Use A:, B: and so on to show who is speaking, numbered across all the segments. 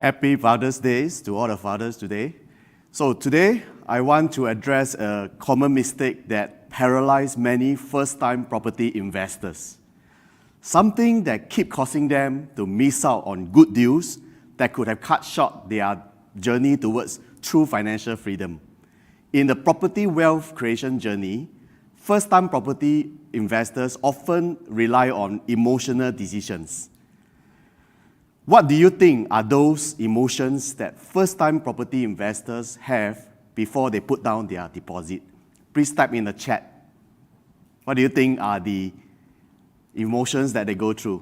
A: Happy Father's Day to all the fathers today. So today, I want to address a common mistake that paralyzes many first-time property investors. Something that keeps causing them to miss out on good deals that could have cut short their journey towards true financial freedom. In the property wealth creation journey, first-time property investors often rely on emotional decisions. What do you think are those emotions that first-time property investors have before they put down their deposit? Please type in the chat. What do you think are the emotions that they go through?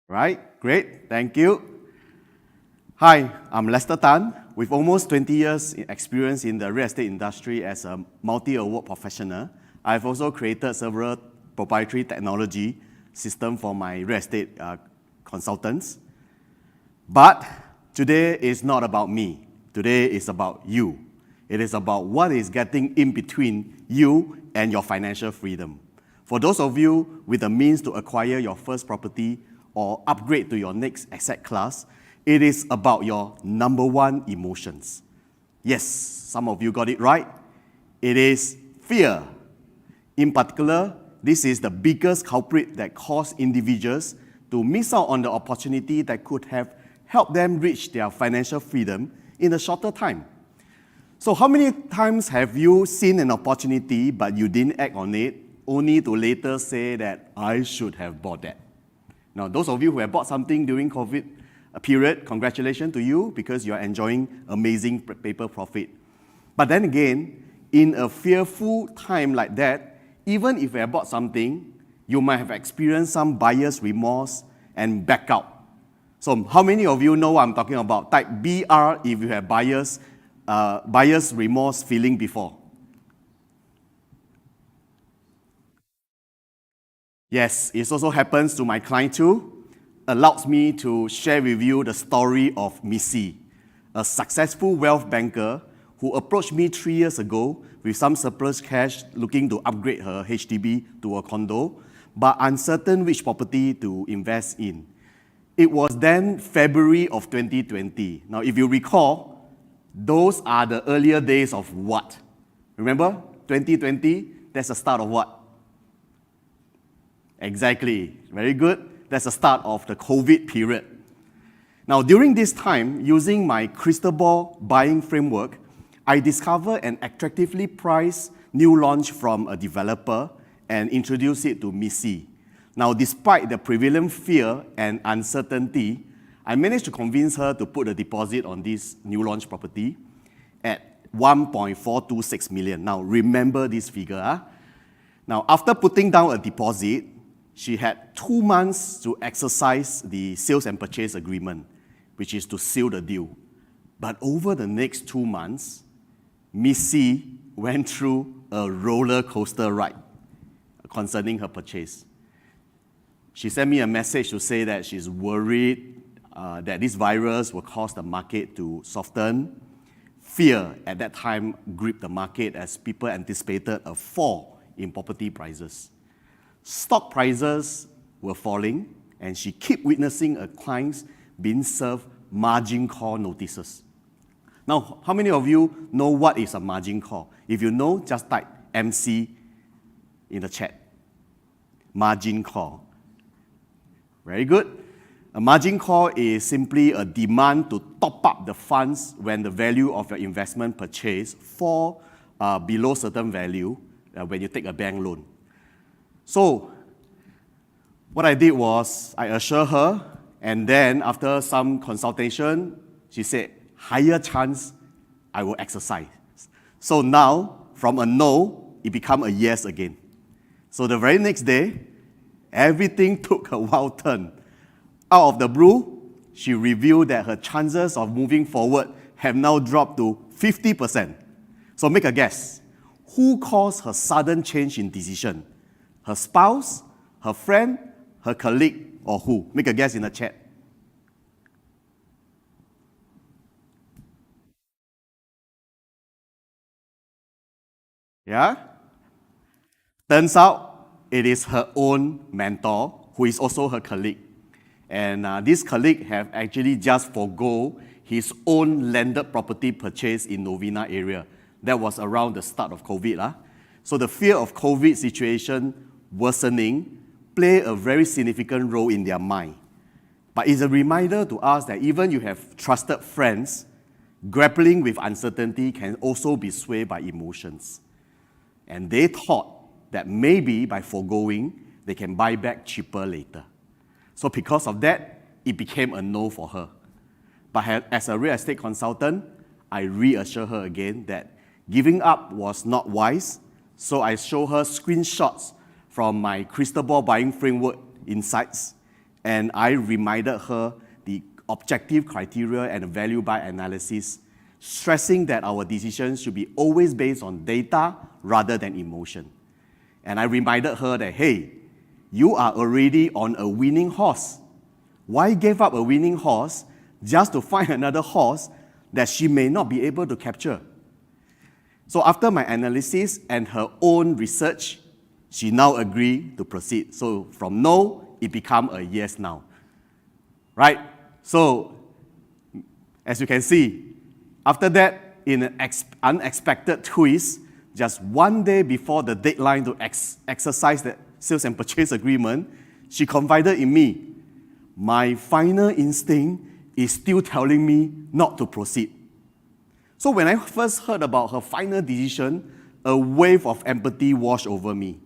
A: Right? Great. Thank you. Hi, I'm Lester Tan. With almost 20 years experience in the real estate industry as a multi-award professional, I've also created several proprietary technology systems for my real estate consultants. But today is not about me. Today is about you. It is about what is getting in between you and your financial freedom. For those of you with the means to acquire your first property or upgrade to your next asset class, it is about your number one emotions. Yes, some of you got it right. It is fear. In particular, this is the biggest culprit that causes individuals to miss out on the opportunity that could have helped them reach their financial freedom in a shorter time. So how many times have you seen an opportunity but you didn't act on it, only to later say that I should have bought that? Now, those of you who have bought something during COVID period, congratulations to you because you are enjoying amazing paper profit. But then again, in a fearful time like that, even if you have bought something, you might have experienced some buyer's remorse and back out. So how many of you know what I'm talking about? Type BR if you have buyer's remorse feeling before. Yes, it also happens to my client too. Allows me to share with you the story of Missy, a successful wealth banker who approached me 3 years ago with some surplus cash looking to upgrade her HDB to a condo, but uncertain which property to invest in. It was then February of 2020. Now, if you recall, those are the earlier days of what? Remember, 2020, that's the start of what? Exactly, very good. That's the start of the COVID period. Now, during this time, using my crystal ball buying framework, I discovered an attractively priced new launch from a developer and introduced it to Missy. Now, despite the prevalent fear and uncertainty, I managed to convince her to put a deposit on this new launch property at 1.426 million. Now, remember this figure. Now, after putting down a deposit, she had 2 months to exercise the sales and purchase agreement, which is to seal the deal. But over the next 2 months, Missy went through a roller coaster ride concerning her purchase. She sent me a message to say that she's worried that this virus will cause the market to soften. Fear at that time gripped the market as people anticipated a fall in property prices. Stock prices were falling, and she kept witnessing her clients being served margin call notices. Now, how many of you know what is a margin call? If you know, just type MC in the chat. Margin call. Very good. A margin call is simply a demand to top up the funds when the value of your investment purchase fall below certain value when you take a bank loan. So, what I did was I assured her, and then after some consultation, she said, higher chance I will exercise. So now, from a no, it became a yes again. So the very next day, everything took a wild turn. Out of the blue, she revealed that her chances of moving forward have now dropped to 50%. So make a guess. Who caused her sudden change in decision? Her spouse, her friend, her colleague, or who? Make a guess in the chat. Yeah? Turns out it is her own mentor, who is also her colleague. And this colleague have actually just forgo his own landed property purchase in Novena area. That was around the start of COVID. So the fear of COVID situation worsening play a very significant role in their mind. But it's a reminder to us that even you have trusted friends, grappling with uncertainty can also be swayed by emotions. And they thought that maybe by foregoing, they can buy back cheaper later. So because of that, it became a no for her. But as a real estate consultant, I reassure her again that giving up was not wise. So I show her screenshots from my crystal ball buying framework insights, and I reminded her the objective criteria and value buy analysis, stressing that our decisions should be always based on data rather than emotion. And I reminded her that, hey, you are already on a winning horse. Why give up a winning horse just to find another horse that she may not be able to capture? So after my analysis and her own research, she now agreed to proceed. So from no, it became a yes now. Right? So, as you can see, after that, in an unexpected twist, just one day before the deadline to exercise the sales and purchase agreement, she confided in me, my final instinct is still telling me not to proceed. So when I first heard about her final decision, a wave of empathy washed over me.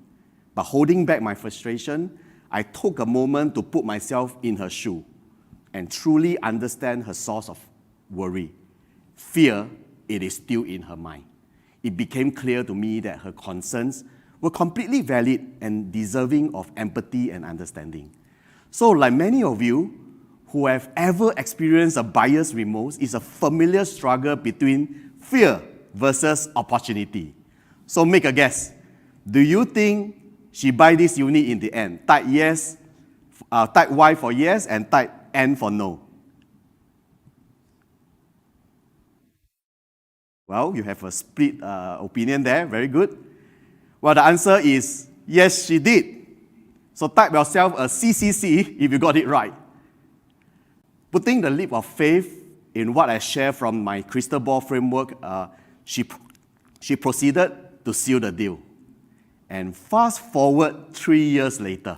A: But holding back my frustration, I took a moment to put myself in her shoe and truly understand her source of worry. Fear, it is still in her mind. It became clear to me that her concerns were completely valid and deserving of empathy and understanding. So like many of you who have ever experienced a buyer's remorse, it's a familiar struggle between fear versus opportunity. So make a guess. Do you think she buy this unit in the end? Type yes, type Y for yes, and type N for no. Well, you have a split opinion there. Very good. Well, the answer is yes, she did. So type yourself a CCC if you got it right. Putting the leap of faith in what I share from my crystal ball framework, she proceeded to seal the deal. And fast forward 3 years later,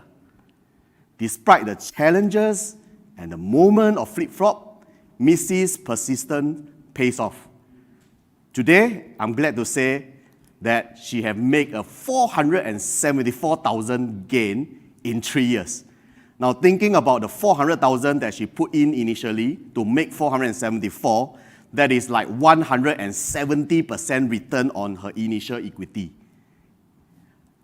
A: despite the challenges and the moment of flip-flop, Missy's persistence pays off. Today, I'm glad to say that she have made a 474,000 gain in 3 years. Now, thinking about the 400,000 that she put in initially to make 474, that is like 170% return on her initial equity.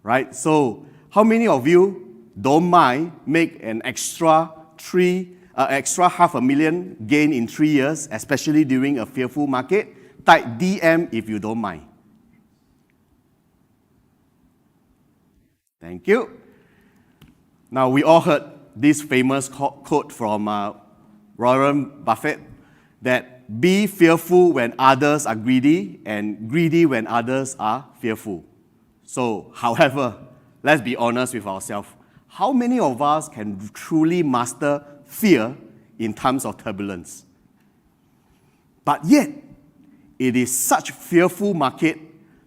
A: Right? So, how many of you don't mind make an extra $500,000 gain in 3 years, especially during a fearful market? Type DM if you don't mind. Thank you. Now, we all heard this famous quote from Warren Buffett that be fearful when others are greedy and greedy when others are fearful. So, however, let's be honest with ourselves. How many of us can truly master fear in times of turbulence? But yet, it is such fearful market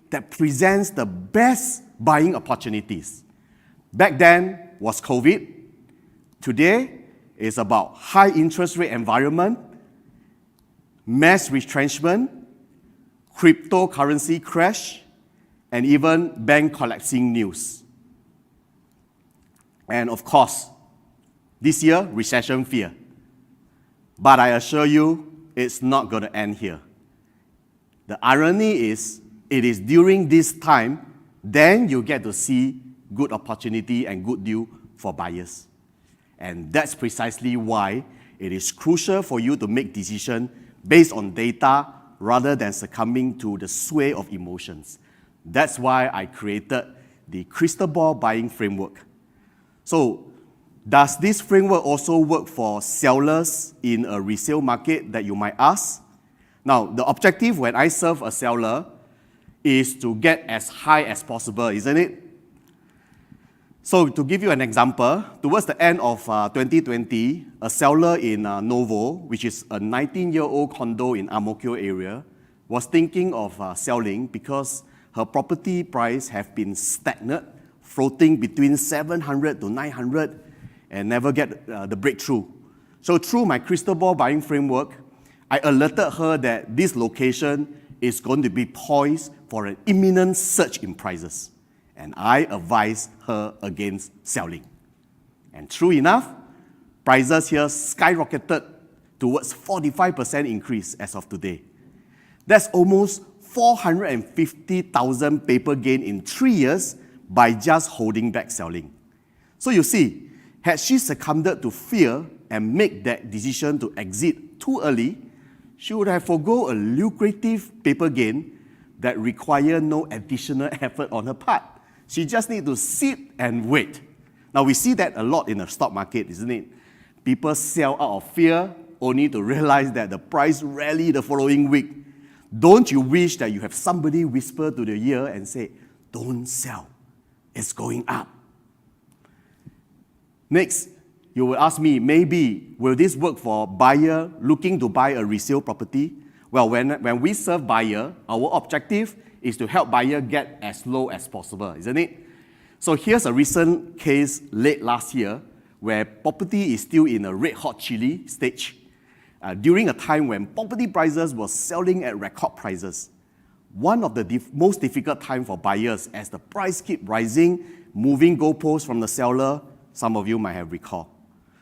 A: that presents the best buying opportunities. Back then was COVID. Today is about high interest rate environment, mass retrenchment, cryptocurrency crash, and even bank collapsing news. And of course, this year, recession fear. But I assure you, it's not going to end here. The irony is, it is during this time, then you get to see good opportunity and good deal for buyers. And that's precisely why it is crucial for you to make decisions based on data rather than succumbing to the sway of emotions. That's why I created the crystal ball buying framework. So, does this framework also work for sellers in a resale market that you might ask? Now, the objective when I serve a seller is to get as high as possible, isn't it? So to give you an example, towards the end of 2020, a seller in Novo, which is a 19-year-old condo in Ang Mo Kio area, was thinking of selling because her property price have been stagnant, floating between 700 to 900 and never get the breakthrough. So through my crystal ball buying framework, I alerted her that this location is going to be poised for an imminent surge in prices. And I advised her against selling. And true enough, prices here skyrocketed towards 45% increase as of today. That's almost 450,000 paper gain in 3 years by just holding back selling. So you see, had she succumbed to fear and make that decision to exit too early, she would have forgo a lucrative paper gain that required no additional effort on her part. She just needs to sit and wait. Now we see that a lot in the stock market, isn't it? People sell out of fear only to realize that the price rally the following week. Don't you wish that you have somebody whisper to the ear and say, don't sell, it's going up? Next, you will ask me, maybe, will this work for buyer looking to buy a resale property? Well, when we serve buyer, our objective is to help buyer get as low as possible, isn't it? So here's a recent case late last year where property is still in a red hot chili stage. During a time when property prices were selling at record prices. One of the most difficult time for buyers as the price keep rising, moving goalposts from the seller, some of you might have recalled.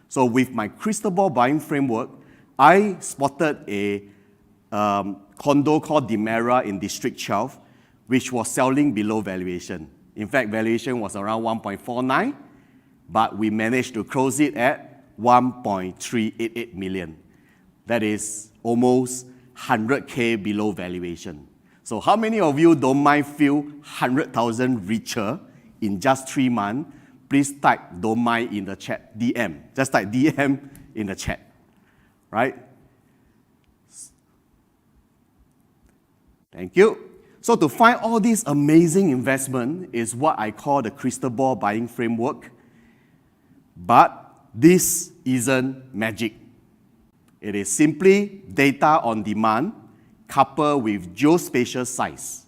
A: So with my crystal ball buying framework, I spotted a condo called Demera in District 12, which was selling below valuation. In fact, valuation was around 1.49, but we managed to close it at 1.388 million. That is almost 100K below valuation. So how many of you don't mind feel 100,000 richer in just 3 months? Please type don't mind in the chat, DM. Just type DM in the chat, right? Thank you. So to find all these amazing investment is what I call the crystal ball buying framework. But this isn't magic. It is simply data on demand coupled with geospatial size.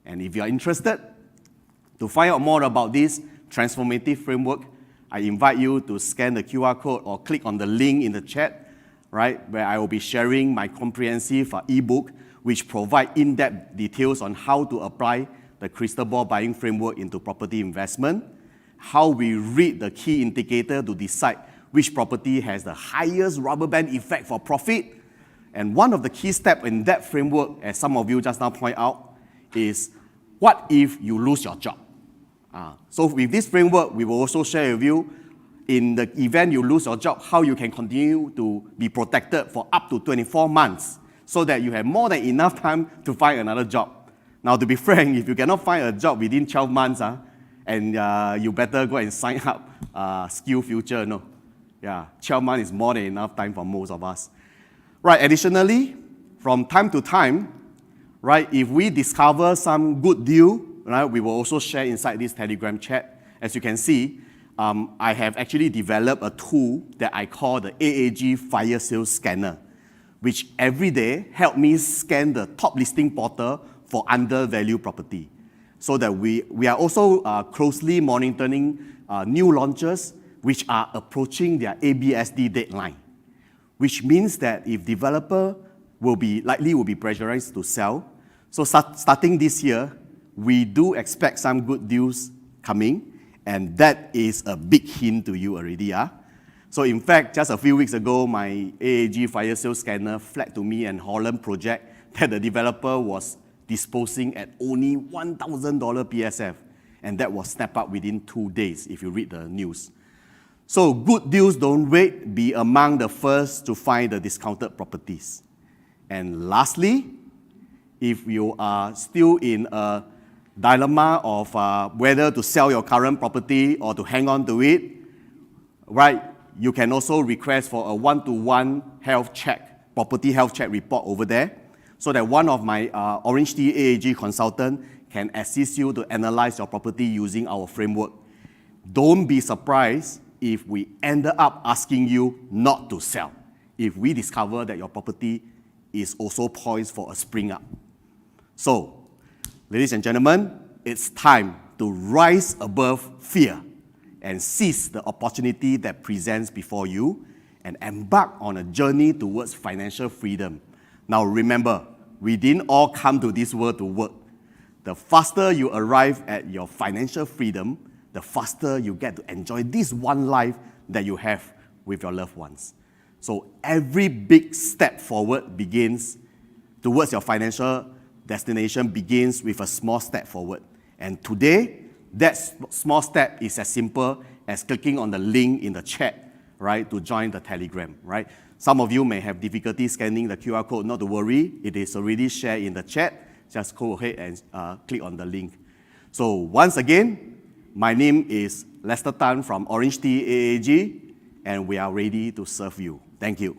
A: And if you are interested to find out more about this transformative framework, I invite you to scan the QR code or click on the link in the chat, right, where I will be sharing my comprehensive ebook, which provide in-depth details on how to apply the crystal ball buying framework into property investment, how we read the key indicator to decide which property has the highest rubber band effect for profit. And one of the key steps in that framework, as some of you just now point out, is what if you lose your job? So with this framework, we will also share with you, in the event you lose your job, how you can continue to be protected for up to 24 months so that you have more than enough time to find another job. Now, to be frank, if you cannot find a job within 12 months, and you better go and sign up SkillsFuture, no. Yeah, 12 months is more than enough time for most of us. Right, additionally, from time to time, right, if we discover some good deal, right, we will also share inside this Telegram chat. As you can see, I have actually developed a tool that I call the AAG Fire Sale Scanner, which every day help me scan the top listing portal for undervalued property. So that we are also closely monitoring new launches which are approaching their ABSD deadline, which means that if developer will be pressurized to sell, so starting this year, we do expect some good deals coming, and that is a big hint to you already. So in fact, just a few weeks ago, my AAG Fire Sale Scanner flagged to me an Holland project that the developer was disposing at only $1,000 PSF, and that was snapped up within 2 days if you read the news. So good deals don't wait, be among the first to find the discounted properties. And lastly, if you are still in a dilemma of whether to sell your current property or to hang on to it, right, you can also request for a one-to-one health check, property health check report over there, so that one of my Orange Tea AAG consultant can assist you to analyze your property using our framework. Don't be surprised if we ended up asking you not to sell, if we discover that your property is also poised for a spring up. So, ladies and gentlemen, it's time to rise above fear and seize the opportunity that presents before you and embark on a journey towards financial freedom. Now remember, we didn't all come to this world to work. The faster you arrive at your financial freedom, the faster you get to enjoy this one life that you have with your loved ones. So every big step forward begins towards your financial destination begins with a small step forward. And today, that small step is as simple as clicking on the link in the chat, right, to join the Telegram, right? Some of you may have difficulty scanning the QR code. Not to worry, it is already shared in the chat. Just go ahead and click on the link. So once again, my name is Lester Tan from Orange Tea AAG, and we are ready to serve you. Thank you.